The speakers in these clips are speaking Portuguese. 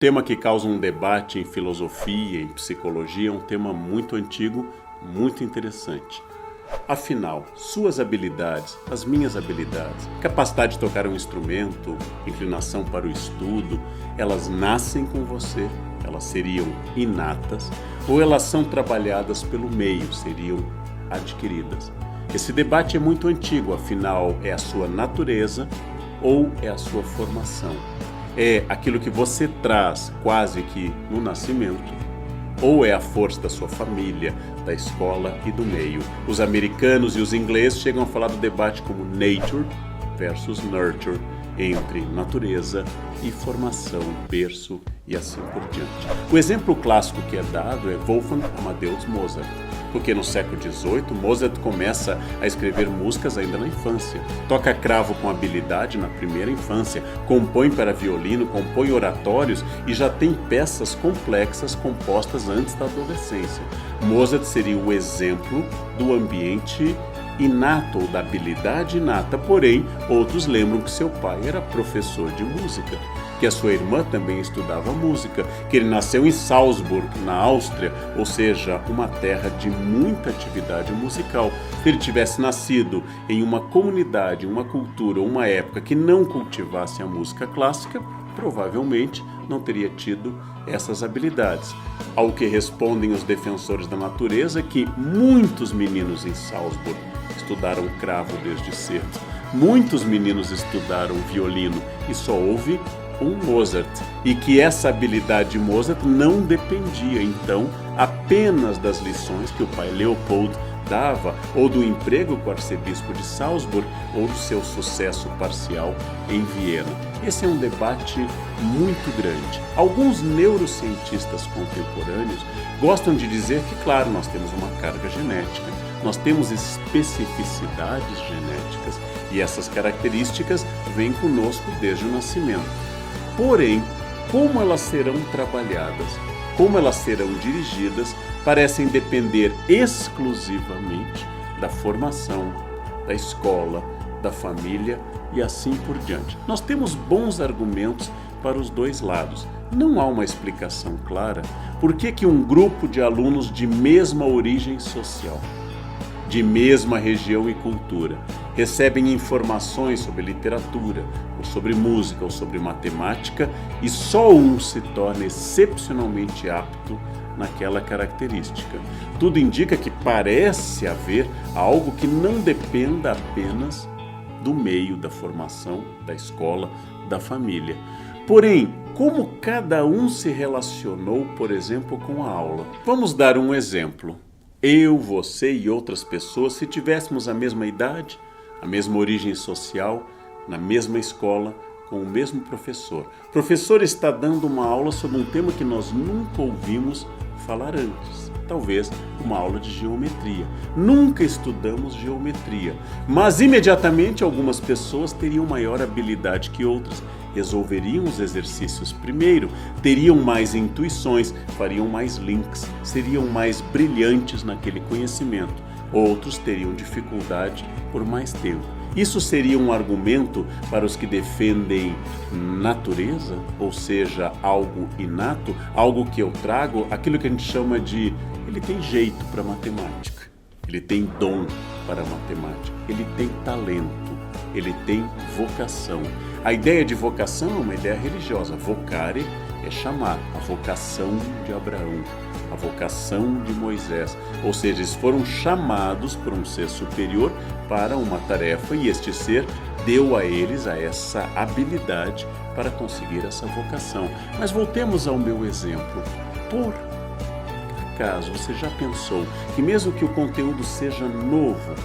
Tema que causa um debate em filosofia, em psicologia, é um tema muito antigo, muito interessante. Afinal, suas habilidades, as minhas habilidades, capacidade de tocar um instrumento, inclinação para o estudo, elas nascem com você, elas seriam inatas, ou elas são trabalhadas pelo meio, seriam adquiridas. Esse debate é muito antigo, afinal, é a sua natureza ou é a sua formação? É aquilo que você traz quase que no nascimento, ou é a força da sua família, da escola e do meio? Os americanos e os ingleses chegam a falar do debate como nature versus nurture, entre natureza e formação, berço e assim por diante. O exemplo clássico que é dado é Wolfgang Amadeus Mozart, porque no século XVIII, Mozart começa a escrever músicas ainda na infância. Toca cravo com habilidade na primeira infância, compõe para violino, compõe oratórios e já tem peças complexas compostas antes da adolescência. Mozart seria o exemplo do ambiente inato ou da habilidade inata, porém, outros lembram que seu pai era professor de música, que a sua irmã também estudava música, que ele nasceu em Salzburg, na Áustria, ou seja, uma terra de muita atividade musical. Se ele tivesse nascido em uma comunidade, uma cultura, uma época que não cultivasse a música clássica, provavelmente não teria tido essas habilidades. Ao que respondem os defensores da natureza que muitos meninos em Salzburg estudaram cravo desde cedo. Muitos meninos estudaram violino e só houve um Mozart, e que essa habilidade de Mozart não dependia, então, apenas das lições que o pai Leopold dava, ou do emprego com o arcebispo de Salzburg, ou do seu sucesso parcial em Viena. Esse é um debate muito grande. Alguns neurocientistas contemporâneos gostam de dizer que, claro, nós temos uma carga genética, nós temos especificidades genéticas, e essas características vêm conosco desde o nascimento. Porém, como elas serão trabalhadas, como elas serão dirigidas, parecem depender exclusivamente da formação, da escola, da família e assim por diante. Nós temos bons argumentos para os dois lados. Não há uma explicação clara por que um grupo de alunos de mesma origem social, de mesma região e cultura, recebem informações sobre literatura, ou sobre música, ou sobre matemática, e só um se torna excepcionalmente apto naquela característica. Tudo indica que parece haver algo que não dependa apenas do meio, da formação, da escola, da família. Porém, como cada um se relacionou, por exemplo, com a aula? Vamos dar um exemplo. Eu, você e outras pessoas, se tivéssemos a mesma idade, a mesma origem social, na mesma escola, com o mesmo professor. O professor está dando uma aula sobre um tema que nós nunca ouvimos falar antes. Talvez uma aula de geometria. Nunca estudamos geometria, mas imediatamente algumas pessoas teriam maior habilidade que outras, resolveriam os exercícios primeiro, teriam mais intuições, fariam mais links, seriam mais brilhantes naquele conhecimento. Outros teriam dificuldade por mais tempo. Isso seria um argumento para os que defendem natureza, ou seja, algo inato, algo que eu trago, aquilo que a gente chama de ele tem jeito para matemática, ele tem dom para matemática, ele tem talento, ele tem vocação. A ideia de vocação é uma ideia religiosa. Vocare é chamar, a vocação de Abraão, a vocação de Moisés. Ou seja, eles foram chamados por um ser superior para uma tarefa e este ser deu a eles essa habilidade para conseguir essa vocação. Mas voltemos ao meu exemplo. Por acaso você já pensou que mesmo que o conteúdo seja novo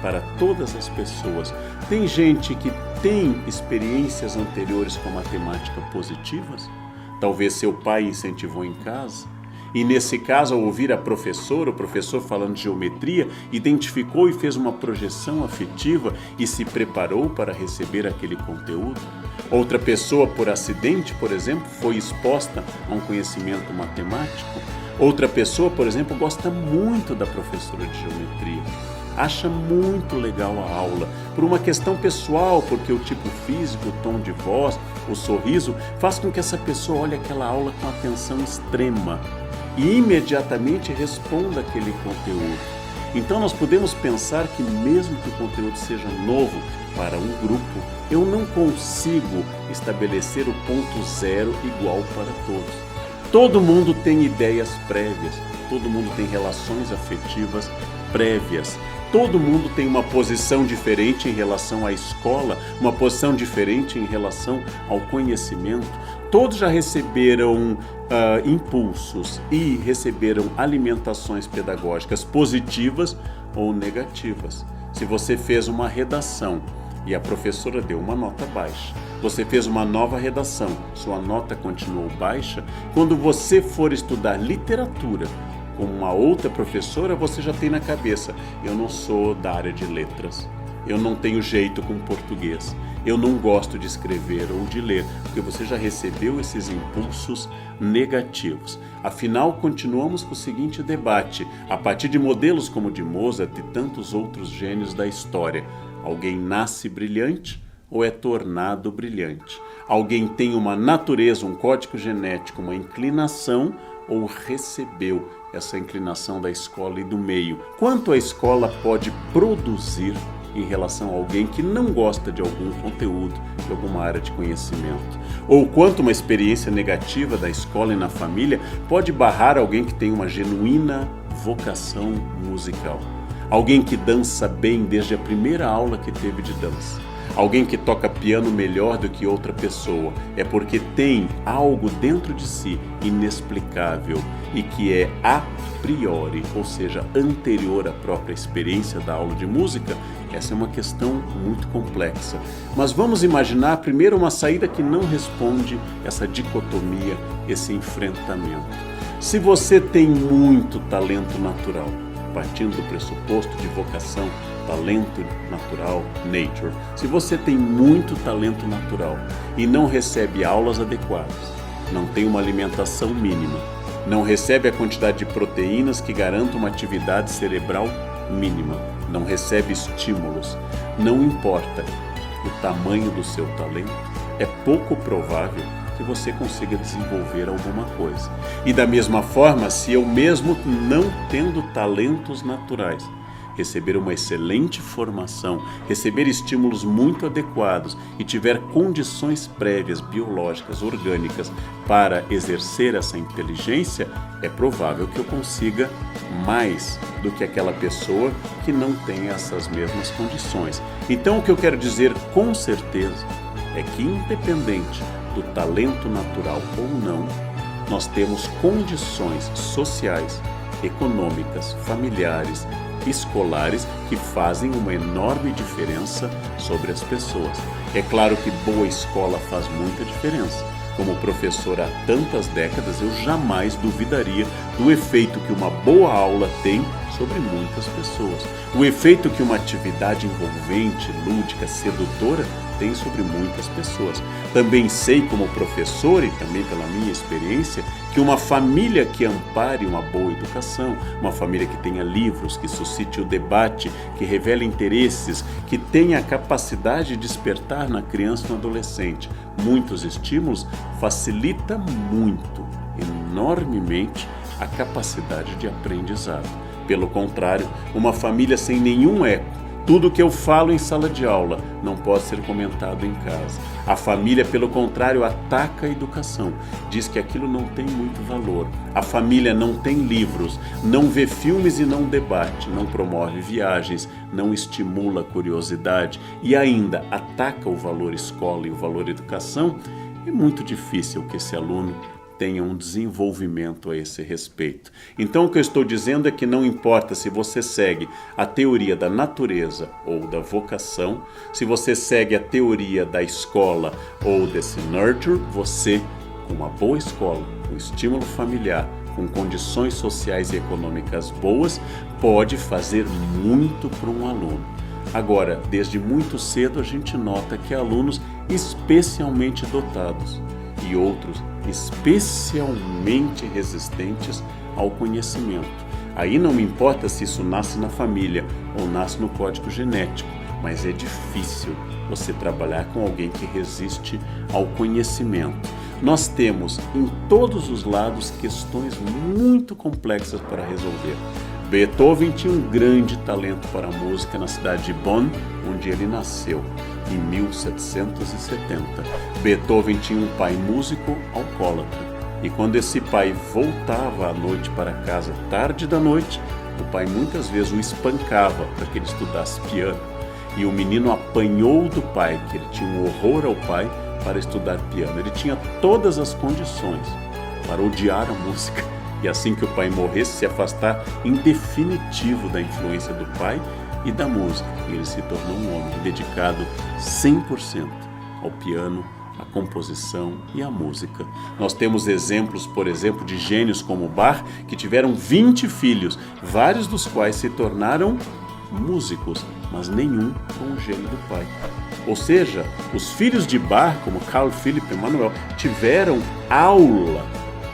para todas as pessoas, tem gente que tem experiências anteriores com matemática positivas? Talvez seu pai incentivou em casa, e nesse caso, ao ouvir o professor falando de geometria, identificou e fez uma projeção afetiva e se preparou para receber aquele conteúdo. Outra pessoa, por acidente, por exemplo, foi exposta a um conhecimento matemático. Outra pessoa, por exemplo, gosta muito da professora de geometria. acha muito legal a aula, por uma questão pessoal, porque o tipo físico, o tom de voz, o sorriso, faz com que essa pessoa olhe aquela aula com atenção extrema e imediatamente responda aquele conteúdo. Então nós podemos pensar que mesmo que o conteúdo seja novo para um grupo, eu não consigo estabelecer o ponto zero igual para todos. Todo mundo tem ideias prévias, todo mundo tem relações afetivas prévias, todo mundo tem uma posição diferente em relação à escola, uma posição diferente em relação ao conhecimento. Todos já receberam impulsos e receberam alimentações pedagógicas positivas ou negativas. Se você fez uma redação e a professora deu uma nota baixa, você fez uma nova redação, sua nota continuou baixa, quando você for estudar literatura com uma outra professora, você já tem na cabeça: eu não sou da área de letras, eu não tenho jeito com português, eu não gosto de escrever ou de ler, porque você já recebeu esses impulsos negativos. Afinal, continuamos com o seguinte debate, a partir de modelos como o de Mozart e tantos outros gênios da história: alguém nasce brilhante ou é tornado brilhante? Alguém tem uma natureza, um código genético, uma inclinação, ou recebeu essa inclinação da escola e do meio? Quanto a escola pode produzir em relação a alguém que não gosta de algum conteúdo, de alguma área de conhecimento? Ou quanto uma experiência negativa da escola e na família pode barrar alguém que tem uma genuína vocação musical? Alguém que dança bem desde a primeira aula que teve de dança. Alguém que toca piano melhor do que outra pessoa, é porque tem algo dentro de si inexplicável e que é a priori, ou seja, anterior à própria experiência da aula de música. Essa é uma questão muito complexa. Mas vamos imaginar primeiro uma saída que não responde essa dicotomia, esse enfrentamento. Se você tem muito talento natural, partindo do pressuposto de vocação, talento natural, nature. Se você tem muito talento natural e não recebe aulas adequadas, não tem uma alimentação mínima, não recebe a quantidade de proteínas que garanta uma atividade cerebral mínima, não recebe estímulos, não importa o tamanho do seu talento, é pouco provável que você consiga desenvolver alguma coisa. E da mesma forma, se eu mesmo não tendo talentos naturais, receber uma excelente formação, receber estímulos muito adequados e tiver condições prévias, biológicas, orgânicas para exercer essa inteligência, é provável que eu consiga mais do que aquela pessoa que não tem essas mesmas condições. Então, o que eu quero dizer com certeza é que, independente do talento natural ou não, nós temos condições sociais, econômicas, familiares, escolares que fazem uma enorme diferença sobre as pessoas. É claro que boa escola faz muita diferença. Como professor há tantas décadas, eu jamais duvidaria do efeito que uma boa aula tem sobre muitas pessoas. O efeito que uma atividade envolvente, lúdica, sedutora tem sobre muitas pessoas. Também sei como professor e também pela minha experiência que uma família que ampare uma boa educação, uma família que tenha livros, que suscite o debate, que revele interesses, que tenha a capacidade de despertar na criança e no adolescente muitos estímulos, facilita muito, enormemente, a capacidade de aprendizado. Pelo contrário, uma família sem nenhum eco, tudo que eu falo em sala de aula não pode ser comentado em casa. A família, pelo contrário, ataca a educação, diz que aquilo não tem muito valor. A família não tem livros, não vê filmes e não debate, não promove viagens, não estimula a curiosidade e ainda ataca o valor escola e o valor educação. É muito difícil que esse aluno tenha um desenvolvimento a esse respeito. Então o que eu estou dizendo é que não importa se você segue a teoria da natureza ou da vocação, se você segue a teoria da escola ou desse nurture, você, com uma boa escola, com estímulo familiar, com condições sociais e econômicas boas, pode fazer muito para um aluno. Agora, desde muito cedo a gente nota que há alunos especialmente dotados e outros especialmente resistentes ao conhecimento. Aí não me importa se isso nasce na família ou nasce no código genético, mas é difícil você trabalhar com alguém que resiste ao conhecimento. Nós temos em todos os lados questões muito complexas para resolver. Beethoven tinha um grande talento para a música na cidade de Bonn, onde ele nasceu, em 1770. Beethoven tinha um pai músico alcoólatra. E quando esse pai voltava à noite para casa tarde da noite, o pai muitas vezes o espancava para que ele estudasse piano. E o menino apanhou do pai, que ele tinha um horror ao pai, para estudar piano. Ele tinha todas as condições para odiar a música e assim que o pai morresse se afastar em definitivo da influência do pai e da música. E ele se tornou um homem dedicado 100% ao piano, à composição e à música. Nós temos exemplos, por exemplo, de gênios como Bach, que tiveram 20 filhos, vários dos quais se tornaram músicos, mas nenhum com o gênio do pai. Ou seja, os filhos de Bach, como Carl Philipp Emanuel, tiveram aula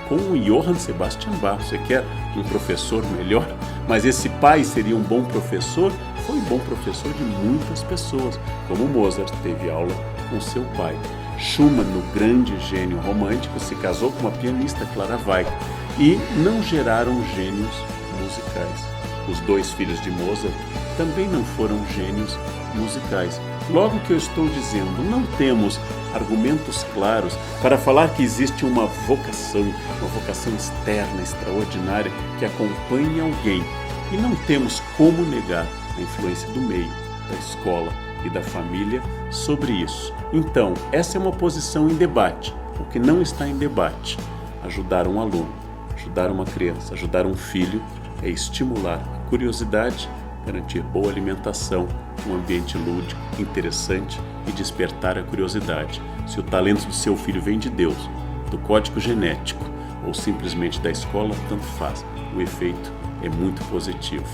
com o Johann Sebastian Bach. Você quer um professor melhor? Mas esse pai seria um bom professor? Foi bom professor de muitas pessoas, como Mozart teve aula com seu pai. Schumann, no grande gênio romântico, se casou com uma pianista, Clara Wieck, e não geraram gênios musicais. Os dois filhos de Mozart também não foram gênios musicais. Logo que eu estou dizendo, não temos argumentos claros para falar que existe uma vocação externa, extraordinária, que acompanhe alguém. E não temos como negar a influência do meio, da escola e da família sobre isso. Então, essa é uma posição em debate. O que não está em debate, ajudar um aluno, ajudar uma criança, ajudar um filho, é estimular a curiosidade, garantir boa alimentação, um ambiente lúdico, interessante e despertar a curiosidade. Se o talento do seu filho vem de Deus, do código genético ou simplesmente da escola, tanto faz. O efeito é muito positivo.